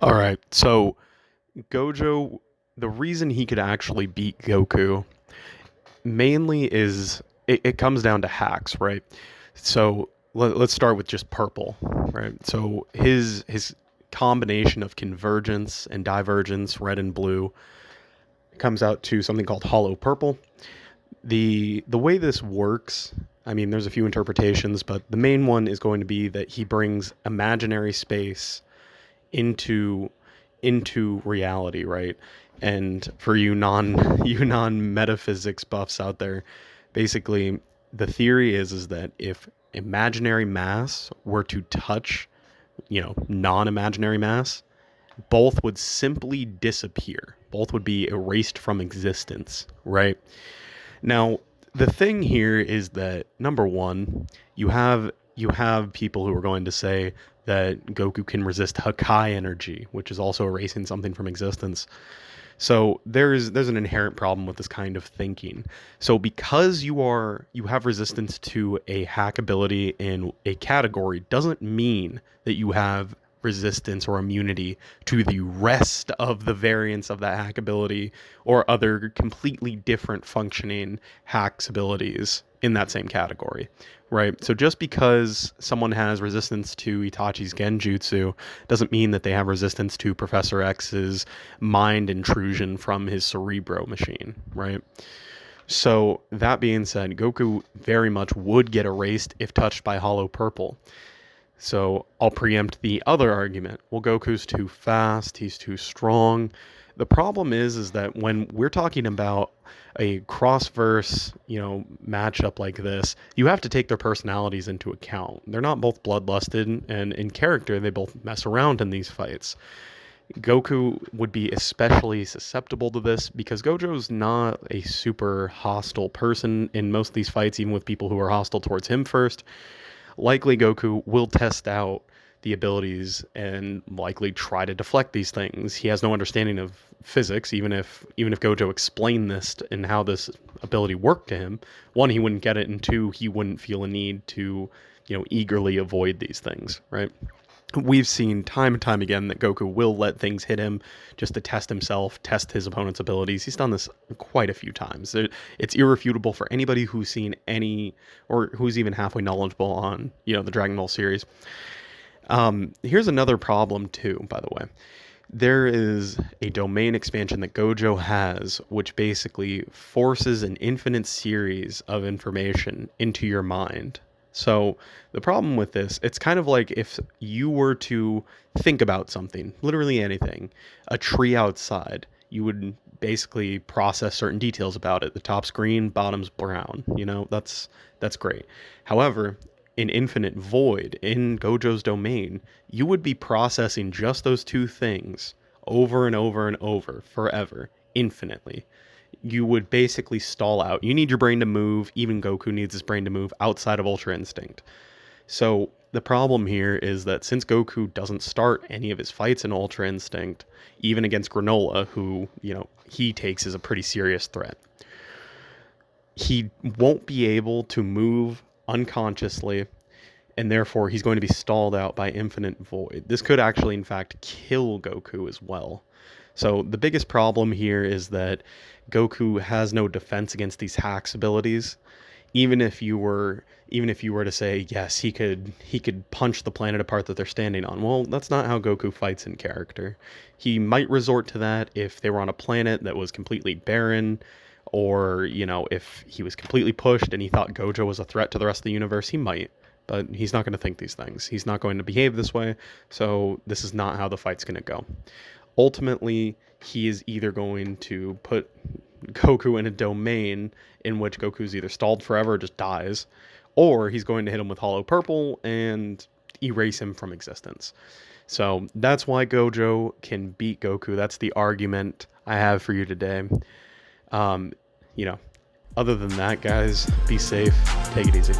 All right. So Gojo, the reason he could actually beat Goku mainly is it comes down to hacks, right? So let's start with just purple, right? So his combination of convergence and divergence, red and blue, comes out to something called hollow purple. The way this works, I mean, there's a few interpretations, but the main one is going to be that he brings imaginary space into reality, right? And for you non you non metaphysics buffs out there, basically the theory is that if imaginary mass were to touch, non-imaginary mass, both would simply disappear. Both would be erased from existence, right? Now, the thing here is that number one, you have people who are going to say that Goku can resist Hakai energy, which is also erasing something from existence. So there's an inherent problem with this kind of thinking. So because you have resistance to a hack ability in a category doesn't mean that you have resistance or immunity to the rest of the variants of that hack ability or other completely different functioning hacks abilities in that same category, right? So just because someone has resistance to Itachi's Genjutsu doesn't mean that they have resistance to Professor X's mind intrusion from his Cerebro machine, right? So that being said, Goku very much would get erased if touched by Hollow Purple. So I'll preempt the other argument. Well, Goku's too fast, he's too strong. The problem is that when we're talking about a cross-verse, matchup like this, you have to take their personalities into account. They're not both bloodlusted, and in character, they both mess around in these fights. Goku would be especially susceptible to this because Gojo's not a super hostile person in most of these fights, even with people who are hostile towards him first. Likely Goku will test out the abilities and likely try to deflect these things. He has no understanding of physics, even if Gojo explained this and how this ability worked to him. One, he wouldn't get it, and two, he wouldn't feel a need to, eagerly avoid these things, right? We've seen time and time again that Goku will let things hit him just to test himself, test his opponent's abilities. He's done this quite a few times. It's irrefutable for anybody who's seen any or who's even halfway knowledgeable on, the Dragon Ball series. Here's another problem too, by the way. There is a domain expansion that Gojo has, which basically forces an infinite series of information into your mind. So the problem with this, it's kind of like if you were to think about something, literally anything, a tree outside, you would basically process certain details about it. The top's green, bottom's brown. That's great. However, in Infinite Void, in Gojo's domain, you would be processing just those two things over and over and over forever, infinitely. You would basically stall out. You need your brain to move. Even Goku needs his brain to move outside of Ultra Instinct. So the problem here is that since Goku doesn't start any of his fights in Ultra Instinct, even against Granola, who, he takes as a pretty serious threat, he won't be able to move unconsciously, and therefore he's going to be stalled out by Infinite Void. This could actually, in fact, kill Goku as well. So the biggest problem here is that Goku has no defense against these hacks abilities. Even if you were to say yes, he could punch the planet apart that they're standing on. Well, that's not how Goku fights in character. He might resort to that if they were on a planet that was completely barren, or if he was completely pushed and he thought Gojo was a threat to the rest of the universe, he might. But he's not going to think these things. He's not going to behave this way. So this is not how the fight's going to go. Ultimately, he is either going to put Goku in a domain in which Goku's either stalled forever or just dies, or he's going to hit him with Hollow Purple and erase him from existence. So that's why Gojo can beat Goku. That's the argument I have for you today. Um, you know, Other than that, guys, be safe. Take it easy.